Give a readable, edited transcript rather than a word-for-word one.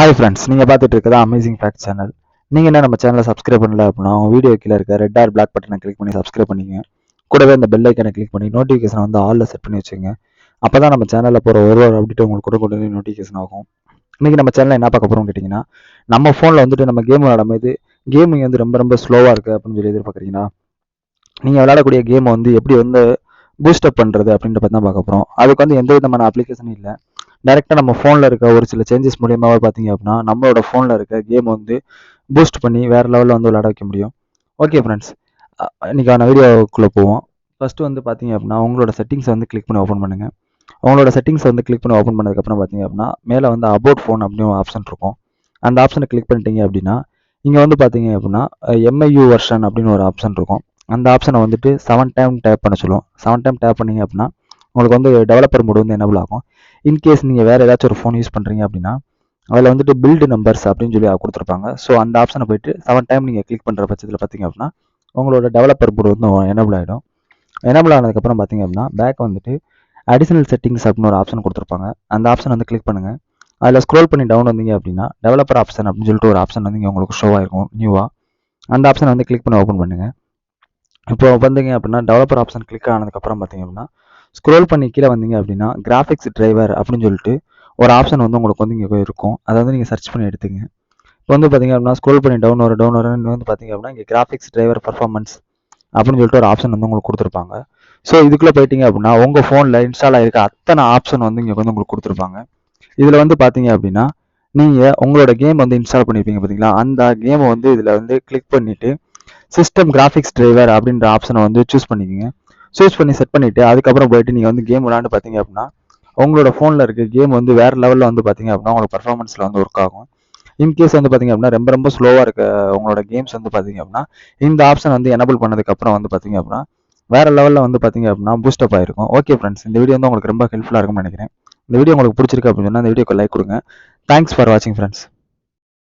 Hi friends, நீங்கள் பார்த்துட்டு இருக்கிறது அமேசிங் ஃபேக்ட் சேனல். நீங்கள் என்ன நம்ம சேனலை சப்ஸ்கிரைப் பண்ணல அப்படின்னா வீடியோ கீழே இருக்க ரெட் ஆர் பிளாக் பட்டனை கிளிக் பண்ணி சப்ஸ்கிரைப் பண்ணிங்க. கூடவே அந்த பெல் ஐக்கனை கிளிக் பண்ணி நோட்டிஃபிகேஷன் வந்து ஆலில் செட் பண்ணி வச்சுங்க. அப்போ தான் நம்ம சேனலில் போகிற ஒரு அப்டேட் உங்களுக்கு கூட நோட்டிஃபிகேஷன் ஆகும். இன்றைக்கி நம்ம சேனலில் என்ன பார்க்க போகிறோம் கேட்டிங்கன்னா, நம்ம ஃபோனில் வந்துட்டு நம்ம கேம் விளாடும்போது கேமிங் வந்து ரொம்ப ரொம்ப ஸ்லோவாக இருக்குது அப்படின்னு சொல்லி எதிர்பார்க்குறீங்களா? நீங்கள் விளையாடக்கூடிய கேமை வந்து எப்படி வந்து பூஸ்டப் பண்ணுறது அப்படின்ற பற்றி தான் பார்க்க போகிறோம். அதுக்கு வந்து எந்த விதமான அப்ளிகேஷனும் இல்லை. டேரெக்டாக நம்ம ஃபோனில் இருக்க ஒரு சில சேஞ்சஸ் மூலியமாக பார்த்தீங்க அப்படின்னா நம்மளோட ஃபோனில் இருக்க கேம் வந்து பூஸ்ட் பண்ணி வேறு லெவலில் வந்து விளையாட வைக்க முடியும். ஓகே ஃப்ரெண்ட்ஸ், இன்றைக்கான வீடியோக்குள்ளே போவோம். ஃபஸ்ட்டு வந்து பார்த்தீங்க அப்படின்னா உங்களோட செட்டிங்ஸை வந்து கிளிக் பண்ணி ஓப்பன் பண்ணுங்கள். உங்களோட செட்டிங்ஸை வந்து கிளிக் பண்ணி ஓப்பன் பண்ணதுக்கப்புறம் பார்த்தீங்க அப்படின்னா மேலே வந்து அபவுட் ஃபோன் அப்படின்னு ஒரு ஆப்ஷன் இருக்கும். அந்த ஆப்ஷனை கிளிக் பண்ணிட்டீங்க அப்படின்னா இங்கே வந்து பார்த்தீங்க அப்படின்னா எம்ஐயூ வெர்ஷன் அப்படின்னு ஒரு ஆப்ஷன் இருக்கும். அந்த ஆப்ஷனை வந்துட்டு 7 டைம் டேப் பண்ண சொல்லுவோம். 7 டைம் டேப் பண்ணிங்க அப்படின்னா உங்களுக்கு வந்து டெவலப்பர் மோடு வந்து எனபிள் ஆகும். இன்கேஸ் நீங்கள் வேறு ஏதாச்சும் ஒரு ஃபோன் யூஸ் பண்ணுறீங்க அப்படின்னா அதில் வந்துட்டு பில்டு நம்பர்ஸ் அப்படின்னு சொல்லி கொடுத்துருப்பாங்க. ஸோ அந்த ஆப்ஷனை போய்ட்டு 7 டைம் நீங்கள் கிளிக் பண்ணுற பட்சத்தில் பார்த்தீங்க அப்படின்னா உங்களோட டெவலப்பர் மோடு வந்து எனபிள் ஆகிடும். எனபிள் ஆனதுக்கப்புறம் பார்த்தீங்க அப்படின்னா பேக் வந்துட்டு அடிஷனல் செட்டிங்ஸ் அப்படின்னு ஒரு ஆப்ஷன் கொடுத்துருப்பாங்க. அந்த ஆப்ஷன் வந்து கிளிக் பண்ணுங்கள். அதில் ஸ்க்ரோல் பண்ணி டவுன் வந்தீங்க அப்படின்னா டெவலப்பர் ஆப்ஷன் அப்படின்னு சொல்லிட்டு ஒரு ஆப்ஷன் வந்து இங்கே உங்களுக்கு ஷோ ஆகிருக்கும் நியூவாக. அந்த ஆப்ஷனை வந்து கிளிக் பண்ணி ஓப்பன் பண்ணுங்கள். இப்போ வந்தீங்க அப்படின்னா டெவலப்பர் ஆப்ஷன் கிளிக் ஆனதுக்கப்புறம் பார்த்தீங்க அப்படின்னா ஸ்க்ரோல் பண்ணி கீழே வந்தீங்க அப்படின்னா கிராஃபிக்ஸ் டிரைவர் அப்படின்னு சொல்லிட்டு ஒரு ஆப்ஷன் வந்து உங்களுக்கு வந்து இங்கே இருக்கும். அதை வந்து நீங்கள் சர்ச் பண்ணி எடுத்துங்க. இப்போ வந்து பார்த்தீங்க அப்படின்னா ஸ்க்ரோல் பண்ணி டவுன் வரன்னு வந்து பார்த்தீங்க அப்படின்னா இங்கே கிராஃபிக்ஸ் டிரைவர் பர்ஃபார்மன்ஸ் அப்படின்னு சொல்லிட்டு ஒரு ஆப்ஷன் வந்து உங்களுக்கு கொடுத்துருப்பாங்க. ஸோ இதுக்குள்ளே போயிட்டீங்க அப்படின்னா உங்கள் ஃபோனில் இன்ஸ்டால் ஆகிருக்க அத்தனை ஆப்ஷன் வந்து இங்கே வந்து உங்களுக்கு கொடுத்துருப்பாங்க. இதில் வந்து பார்த்தீங்க அப்படின்னா நீங்கள் உங்களோட கேம் வந்து இன்ஸ்டால் பண்ணியிருப்பீங்க பார்த்தீங்களா, அந்த கேமை வந்து இதில் வந்து கிளிக் பண்ணிவிட்டு சிஸ்டம் கிராஃபிக்ஸ் டிரைவர் அப்படின்ற ஆப்ஷனை வந்து சூஸ் பண்ணிக்கோங்க. சூஸ் பண்ணி செட் பண்ணிவிட்டு அதுக்கப்புறம் போயிட்டு நீங்கள் வந்து கேம் விளாண்டு பார்த்தீங்க அப்படின்னா உங்களோட ஃபோனில் இருக்க கேம் வந்து வேறு லெவலில் வந்து பார்த்தீங்க அப்படின்னா உங்களுக்கு பர்ஃபார்மன்ஸில் வந்து ஒர்க் ஆகும். இன்கேஸ் வந்து பார்த்தீங்க அப்படின்னா ரொம்ப ரொம்ப ஸ்லோவாக இருக்க உங்களோட கேம்ஸ் வந்து பார்த்தீங்க அப்படின்னா இந்த ஆப்ஷன் வந்து எனபிள் பண்ணதுக்கப்புறம் வந்து பார்த்தீங்க அப்படின்னா வேறு லெவலில் வந்து பார்த்தீங்க அப்படின்னா பூஸ்டப் ஆகிருக்கும். ஓகே ஃப்ரெண்ட்ஸ், இந்த வீடியோ வந்து உங்களுக்கு ரொம்ப ஹெல்ப்ஃபுல்லாக இருக்கும்னு நினைக்கிறேன். இந்த வீடியோ உங்களுக்கு பிடிச்சிருக்கு அப்படின்னு சொன்னால் இந்த வீடியோக்கு லைக் கொடுங்க. தேங்க்ஸ் ஃபார் வாட்சிங் ஃப்ரெண்ட்ஸ்.